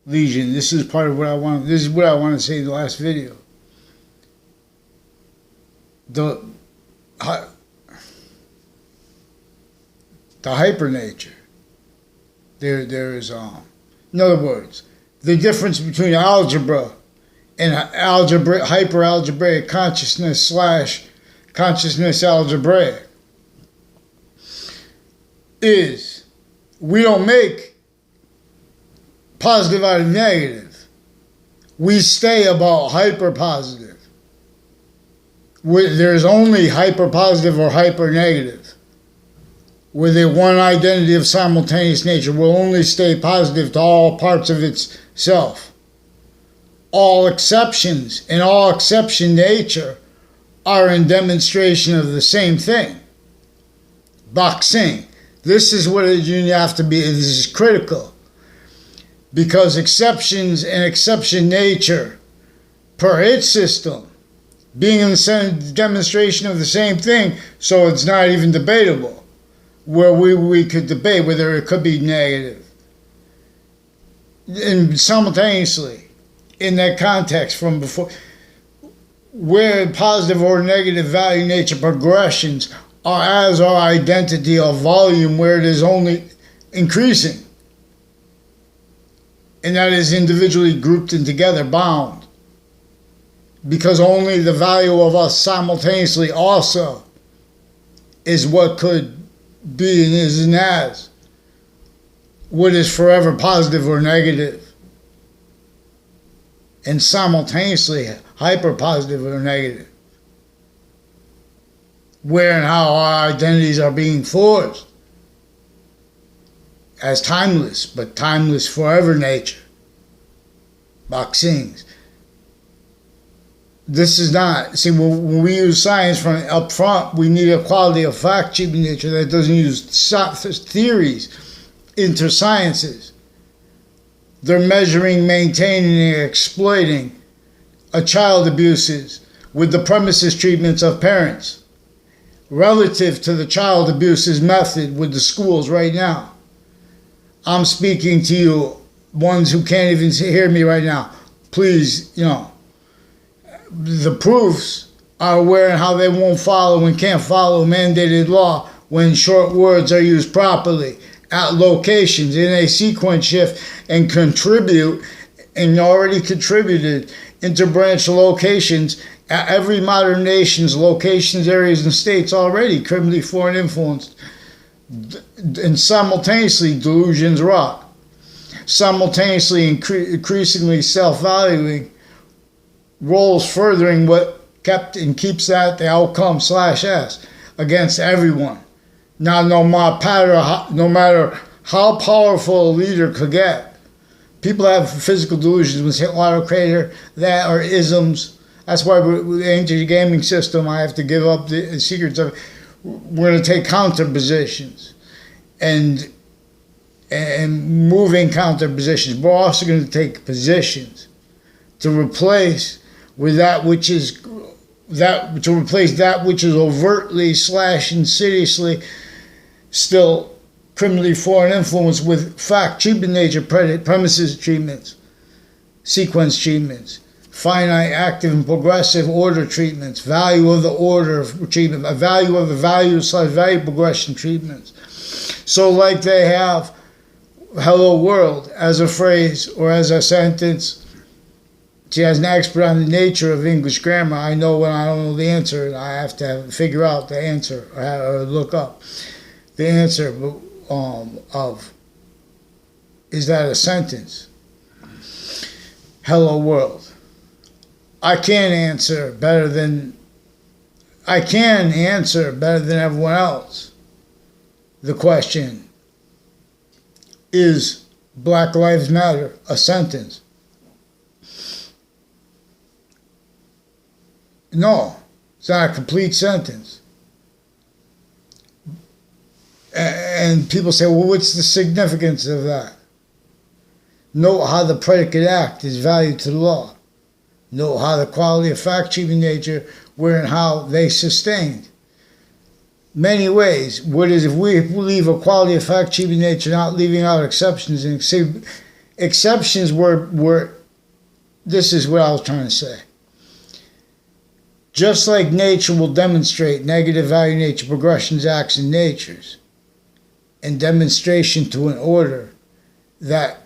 lesion. This is part of what I want. This is what I want to say in the last video. The hyper nature. There is in other words, the difference between algebra and hyper-algebraic consciousness / consciousness algebraic is we don't make positive out of negative. We stay about hyper-positive. There's only hyper-positive or hyper-negative. With a one identity of simultaneous nature will only stay positive to all parts of itself. All exceptions and all exception nature are in demonstration of the same thing. Boxing. This is what you have to be. This is critical. Because exceptions and exception nature, per its system, being in the same demonstration of the same thing, so it's not even debatable. Where we could debate whether it could be negative. And simultaneously, in that context from before, where positive or negative value nature progressions are as our identity of volume, where it is only increasing. And that is individually grouped and together, bound. Because only the value of us simultaneously also is what could be and is and as what is forever positive or negative, and simultaneously hyper positive or negative, where and how our identities are being forged as timeless, but timeless forever nature. Boxings. This is not, see, when we use science from up front, we need a quality of fact cheap nature that doesn't use theories into sciences. They're measuring, maintaining, and exploiting a child abuses with the premises treatments of parents relative to the child abuses method with the schools right now. I'm speaking to you, ones who can't even hear me right now. Please, the proofs are where and how they won't follow and can't follow mandated law when short words are used properly at locations in a sequence shift and contribute and already contributed into branch locations at every modern nation's locations, areas, and states already criminally foreign influenced and simultaneously delusions wrought, simultaneously increasingly self-valuing roles furthering what kept and keeps that the outcome /s against everyone. Now, no matter how powerful a leader could get, people have physical delusions. When St. Water Crater, that are isms. That's why with the ancient gaming system, I have to give up the secrets of it. We're going to take counter positions and moving counter positions. We're also going to take positions to replace with that which is overtly / insidiously still criminally foreign influence with fact treatment nature premises treatments, sequence treatments, finite active and progressive order treatments, value of the order treatment, a value of the value / value progression treatments. So like they have hello world as a phrase or as a sentence. See, as an expert on the nature of English grammar, I know when I don't know the answer, I have to figure out the answer or look up the answer of, is that a sentence? Hello world. I can answer better than everyone else. The question, is Black Lives Matter a sentence? No, it's not a complete sentence. And people say, well, what's the significance of that? Note how the predicate act is valued to the law. Note how the quality of fact-achieving nature, where and how they sustained. Many ways, what is if we leave a quality of fact-achieving nature, not leaving out exceptions and Exceptions were, this is what I was trying to say. Just like nature will demonstrate negative value nature progressions, acts, and natures, and demonstration to an order that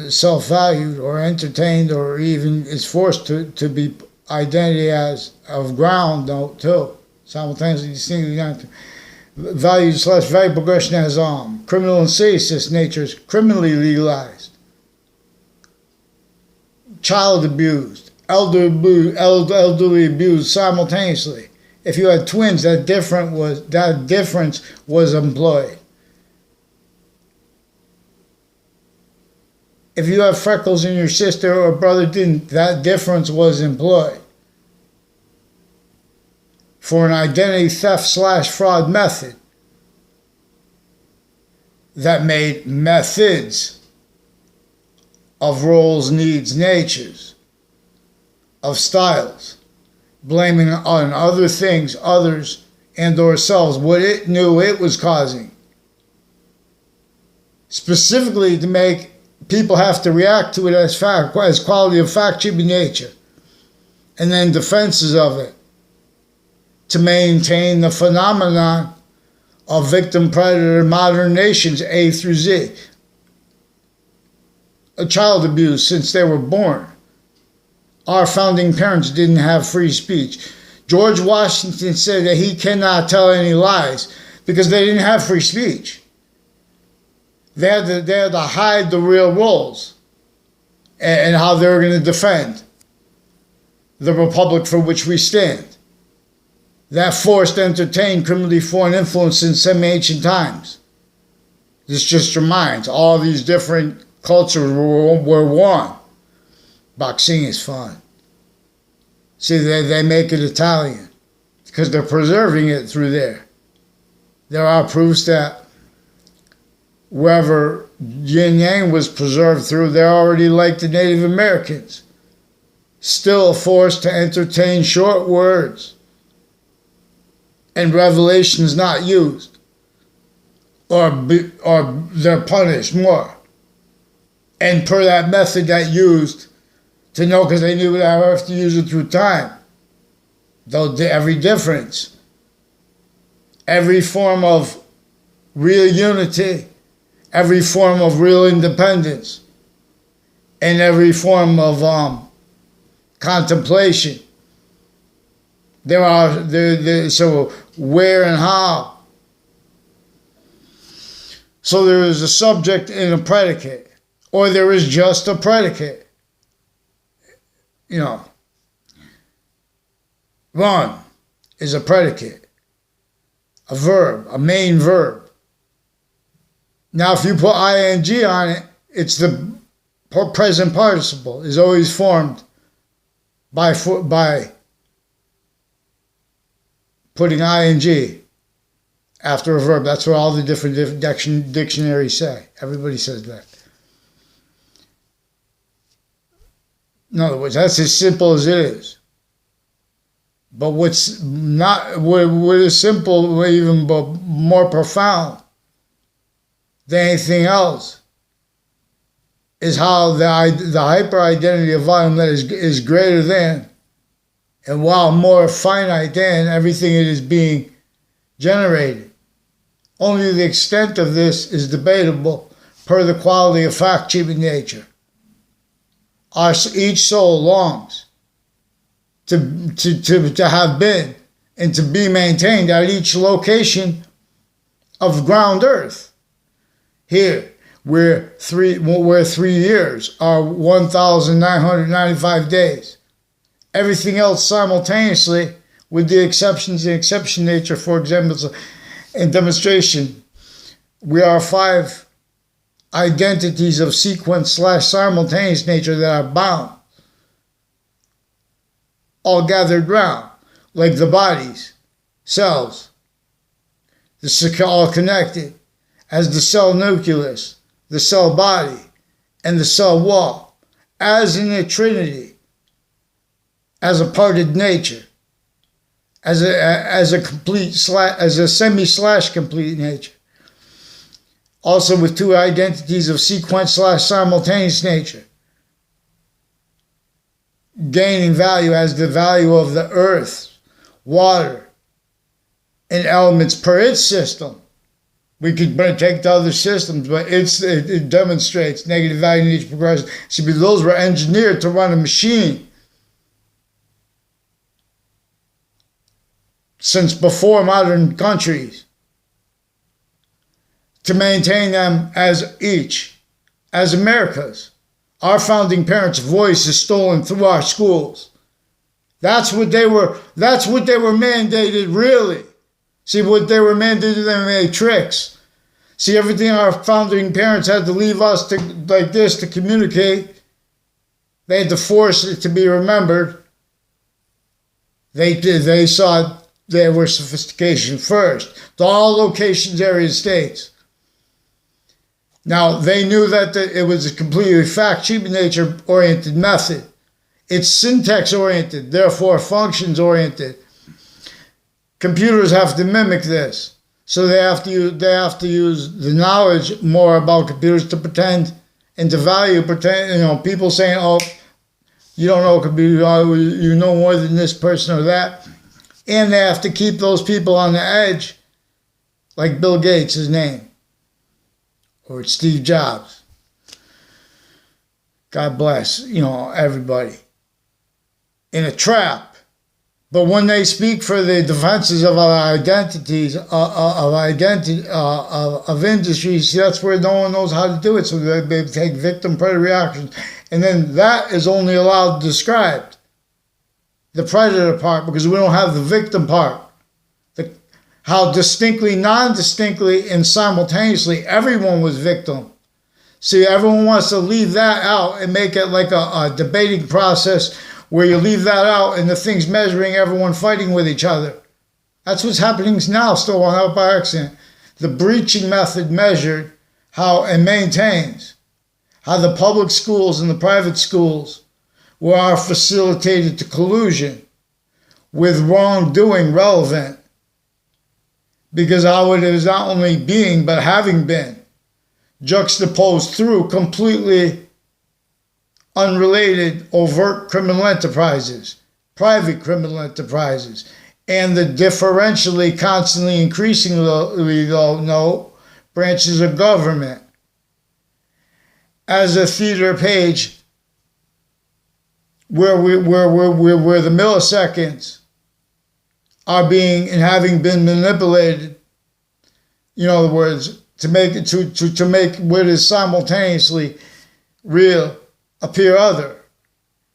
self-valued or entertained or even is forced to be identity as of ground, though, too, simultaneously distinct values / value progression as criminal and seditious natures criminally legalized, child abused, elderly abused simultaneously. If you had twins, that difference was employed. If you have freckles and your sister or brother didn't, that difference was employed for an identity theft / fraud method that made methods of roles, needs, natures, of styles, blaming on other things, others, and or selves, what it knew it was causing. Specifically to make people have to react to it as fact, as quality of fact should be nature, and then defenses of it, to maintain the phenomenon of victim-predator modern nations A through Z. A child abuse since they were born. Our founding parents didn't have free speech. George Washington said that he cannot tell any lies because they didn't have free speech. They had to hide the real roles and how they were going to defend the republic for which we stand. That forced to entertain criminally foreign influence in semi-ancient times. This just reminds, all these different cultures were one. Boxing is fun. See, they make it Italian because they're preserving it through there. There are proofs that wherever yin yang was preserved through, they're already like the Native Americans, still forced to entertain short words and revelations not used, or they're punished more. And per that method that used to know, because they knew that I have to use it through time. Though every difference, every form of real unity, every form of real independence, and every form of contemplation. So where and how. So there is a subject and a predicate, or there is just a predicate. Run is a predicate, a verb, a main verb. Now, if you put ing on it, it's the present participle is always formed by putting ing after a verb. That's what all the different dictionaries say. Everybody says that. In other words, that's as simple as it is. But what is simple, even but more profound than anything else, is how the hyper-identity of volume that is greater than, and while more finite than, everything it is being generated. Only the extent of this is debatable per the quality of fact, human nature. Each soul longs to have been and to be maintained at each location of ground earth. Here, where 3 years are 1,995 days. Everything else simultaneously, with the exceptions in exception nature, for example, in demonstration, we are 5 identities of sequence / simultaneous nature that are bound, all gathered round, like the bodies, cells, all connected, as the cell nucleus, the cell body, and the cell wall, as in a trinity, as a parted nature, as a complete / as a semi / complete nature. also with two identities of sequence/simultaneous nature, gaining value as the value of the earth, water, and elements per its system. We could take to other systems, but it demonstrates negative value nature progression. See, because those were engineered to run a machine since before modern countries, to maintain them as America's. Our founding parents' voice is stolen through our schools. That's what they were mandated, really. See, what they were mandated, they made tricks. See, everything our founding parents had to leave us to, like this, to communicate. They had to force it to be remembered. They saw there were sophistication first. To all locations, areas, states. Now, they knew that it was a completely fact-nature-oriented method. It's syntax-oriented, therefore functions-oriented. Computers have to mimic this. So they have to use the knowledge more about computers to pretend and to value pretend. People saying, "Oh, you don't know computer, you know more than this person or that," and they have to keep those people on the edge, like Bill Gates, his name, or Steve Jobs. God bless, everybody. In a trap. But when they speak for the defenses of our identities, of industries, that's where no one knows how to do it. So they take victim-predator reactions. And then that is only allowed described, the predator part, because we don't have the victim part. How distinctly, non-distinctly, and simultaneously everyone was victim. See, everyone wants to leave that out and make it like a debating process where you leave that out and the thing's measuring everyone fighting with each other. That's what's happening now, still not by accident. The breaching method measured how and maintains how the public schools and the private schools are facilitated to collusion with wrongdoing relevant, because how it is not only being but having been juxtaposed through completely unrelated overt criminal enterprises, private criminal enterprises, and the differentially, constantly increasingly branches of government. As a theater page where the milliseconds are being and having been manipulated, in other words, to make what is simultaneously real appear other,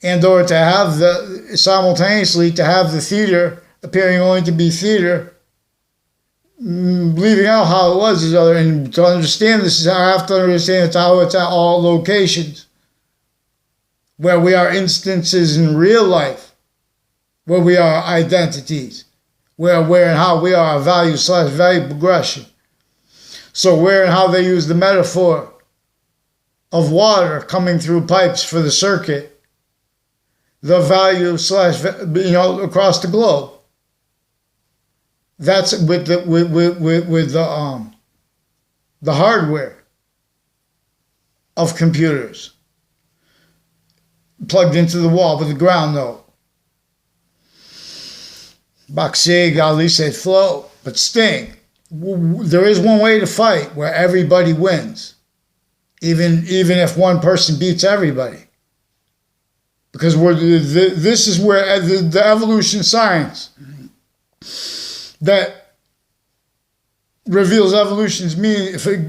and or to have simultaneously to have the theater appearing only to be theater, leaving out how it was as other. And to understand this, I have to understand it's how it's at all locations, where we are instances in real life, where we are identities, where and how we are a value/value progression. So where and how they use the metaphor of water coming through pipes for the circuit, the value across the globe. That's with the hardware of computers plugged into the wall with the ground though. Boxig, Ali said flow, but Sting. There is one way to fight where everybody wins. Even if one person beats everybody. Because this is where the evolution science that reveals evolution's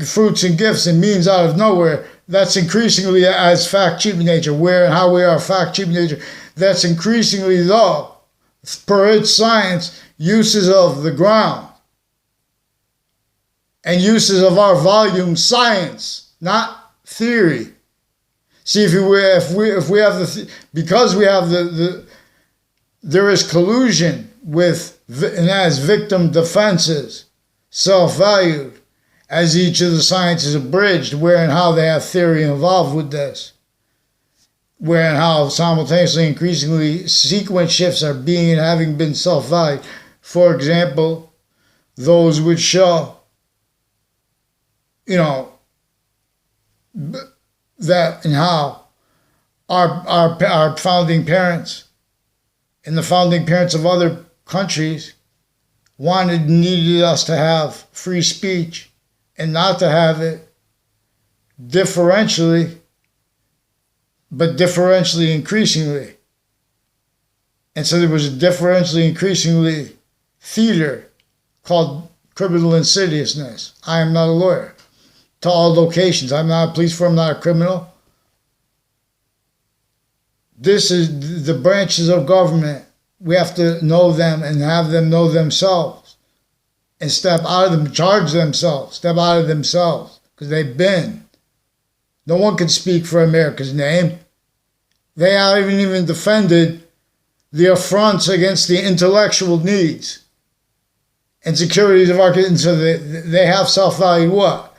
fruits and gifts and means out of nowhere, that's increasingly as fact-cheap nature, where and how we are fact-cheap nature, that's increasingly, though, per its science, uses of the ground and uses of our volume science, not theory. See, if we have because we have there is collusion with and as victim defenses, self-valued, as each of the sciences abridged, where and how they have theory involved with this, where and how simultaneously increasingly sequence shifts are being and having been self-valued. For example, those which show, that and how our founding parents and the founding parents of other countries needed us to have free speech and not to have it differentially, but differentially increasingly. And so there was a differentially increasingly theater called criminal insidiousness. I am not a lawyer. To all locations. I'm not a police officer, I'm not a criminal. This is the branches of government. We have to know them and have them know themselves and step out of them, charge themselves, step out of themselves, because they've been. No one can speak for America's name. They haven't even defended the affronts against the intellectual needs and securities of our kids. And so they have self-value what?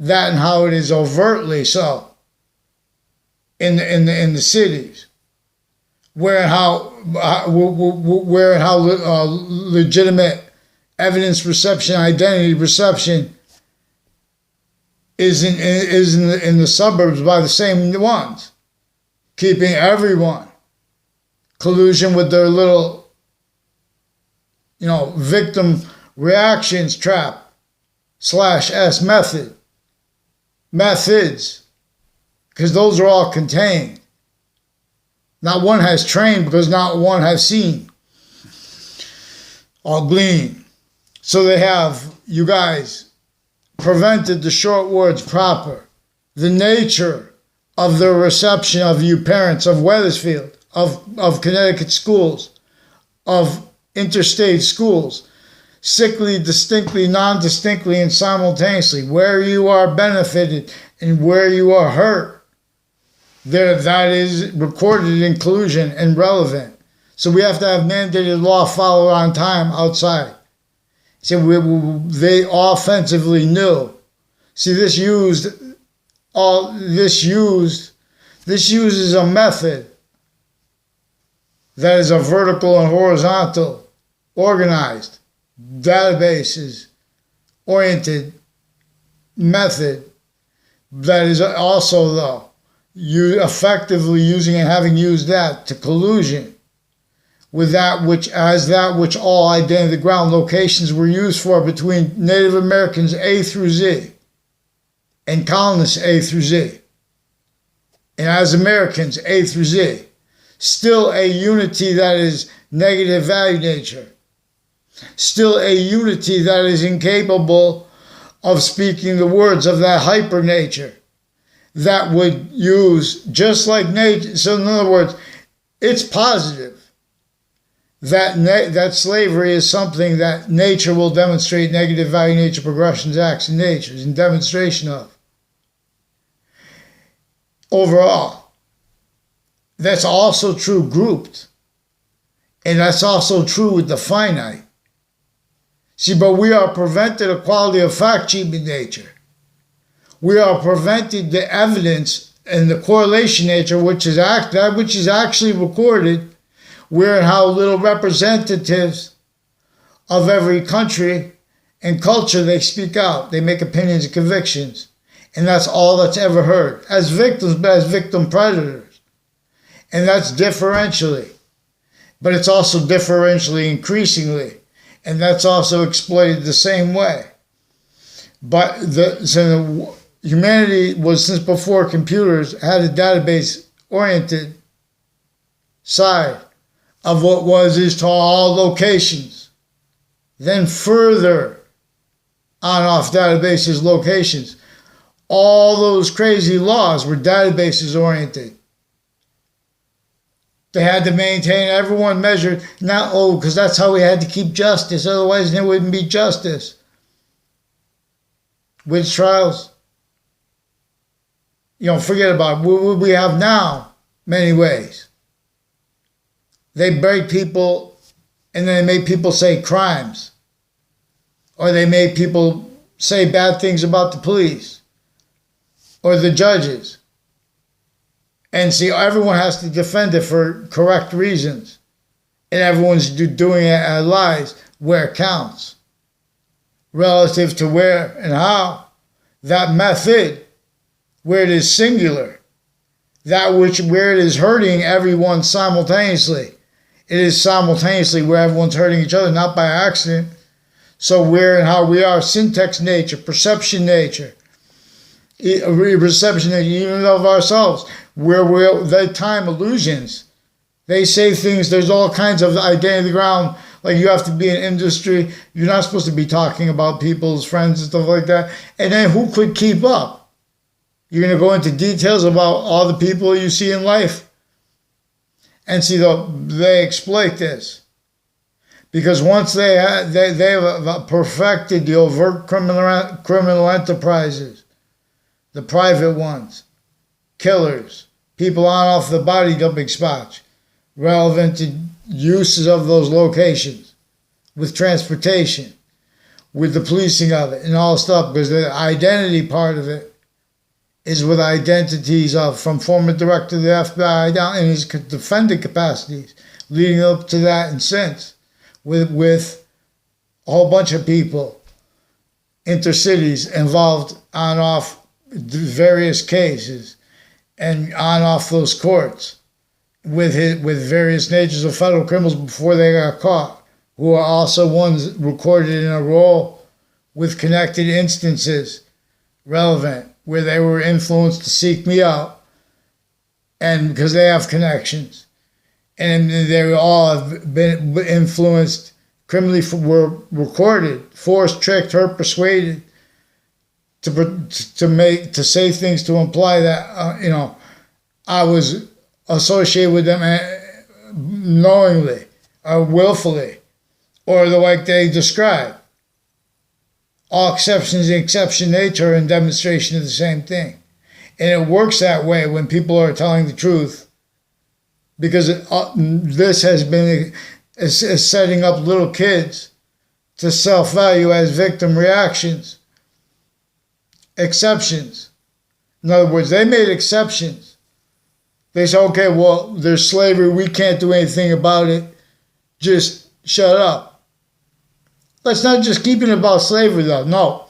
That and how it is overtly so in the cities. Where and how legitimate evidence reception, identity reception is in the suburbs by the same ones, keeping everyone collusion with their little, victim reactions trap /S methods, because those are all contained. Not one has trained because not one has seen. All glean. So they have, you guys, prevented the short words proper. The nature of the reception of you parents of Wethersfield, of Connecticut schools, of interstate schools, sickly, distinctly, non-distinctly, and simultaneously, where you are benefited and where you are hurt. That is recorded in collusion and relevant. So we have to have mandated law followed on time outside. So they offensively knew. See, this uses a method that is a vertical and horizontal, organized, databases oriented method that is also, though, you effectively using and having used that to collusion with that which all identity ground locations were used for between Native Americans A through Z and colonists A through Z. And as Americans A through Z, still a unity that is negative value nature, still a unity that is incapable of speaking the words of that hyper nature that would use just like nature. So in other words, it's positive that slavery is something that nature will demonstrate negative value nature progressions, acts, and natures in demonstration of. Overall, that's also true grouped. And that's also true with the finite. See, but we are prevented equality of fact achievement nature. We are prevented the evidence and the correlation nature, which is actually recorded, where and how little representatives of every country and culture they speak out. They make opinions and convictions. And that's all that's ever heard. As victims, but as victim predators. And that's differentially. But it's also differentially increasingly. And that's also exploited the same way. But humanity was, since before computers, had a database-oriented side of what is to all locations. Then further on off databases locations. All those crazy laws were databases-oriented. They had to maintain everyone measured, because that's how we had to keep justice, otherwise there wouldn't be justice. Witch trials, forget about it. What we have now, many ways. They break people and then they make people say crimes. Or they make people say bad things about the police or the judges. And see, everyone has to defend it for correct reasons. And everyone's doing it at lies where it counts. Relative to where and how that method where it is singular, where it is hurting everyone simultaneously. It is simultaneously where everyone's hurting each other, not by accident. So where and how we are, syntax nature, perception nature, perception nature, even of ourselves, where the time illusions. They say things, there's all kinds of identity ground, like you have to be in industry, you're not supposed to be talking about people's friends and stuff like that. And then who could keep up? You're going to go into details about all the people you see in life. And see, they exploit this. Because once they have perfected the overt criminal enterprises, the private ones, killers, people on off the body dumping spots, relevant to uses of those locations, with transportation, with the policing of it, and all stuff, because the identity part of it is with identities of from former director of the FBI down in his defendant capacities, leading up to that and since, with a whole bunch of people, intercities involved on off various cases, and on off those courts, with various natures of federal criminals before they got caught, who are also ones recorded in a roll with connected instances relevant, where they were influenced to seek me out, and because they have connections, and they all have been influenced criminally, were recorded, forced, tricked, hurt, persuaded to say things to imply that I was associated with them knowingly or willfully, or the like they describe. All exceptions in exception nature and demonstration of the same thing. And it works that way when people are telling the truth, because this has been is setting up little kids to self-value as victim reactions. Exceptions. In other words, they made exceptions. They say, okay, well, there's slavery, we can't do anything about it, just shut up. Let's not just keep it about slavery, though. No,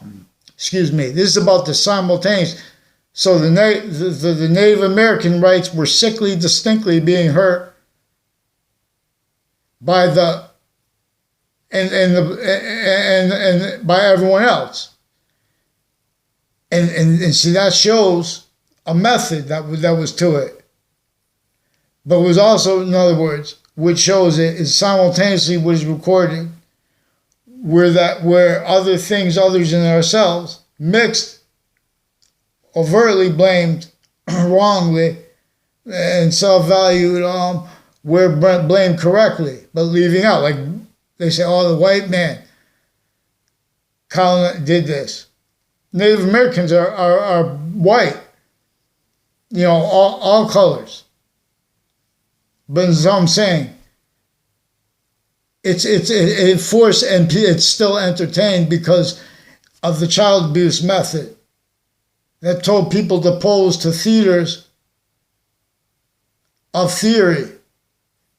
excuse me. This is about the simultaneous. So the Native American rights were sickly, distinctly being hurt by and by everyone else. And see, that shows a method that was to it. But it was also, in other words, which shows it is simultaneously what is recorded, where other things, others than ourselves, mixed, overtly blamed, wrongly, and self-valued, were blamed correctly, but leaving out, like they say, oh, the white man did this. Native Americans are white, all colors. But as I'm saying, it forced, and it's still entertained because of the child abuse method that told people to pose to theaters of theory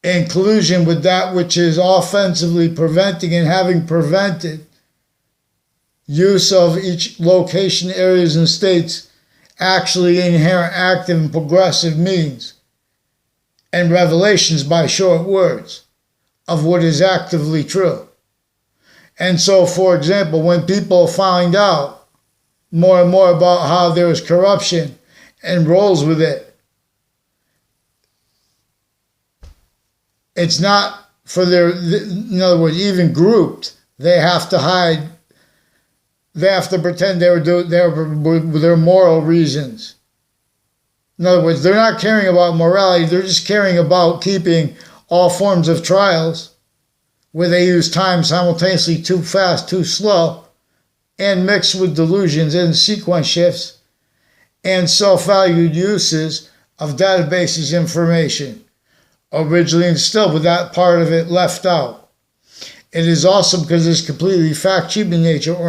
in collusion with that which is offensively preventing and having prevented use of each location, areas, and states actually inherent active and progressive means and revelations by short words of what is actively true. And so, for example, when people find out more and more about how there is corruption and rolls with it, it's not for in other words, even grouped, they have to hide, they have to pretend they were with their moral reasons. In other words, they're not caring about morality, they're just caring about keeping all forms of trials where they use time simultaneously too fast, too slow, and mixed with delusions and sequence shifts and self-valued uses of databases information, originally instilled with that part of it left out. It is also because it's completely fact-cheap in nature, or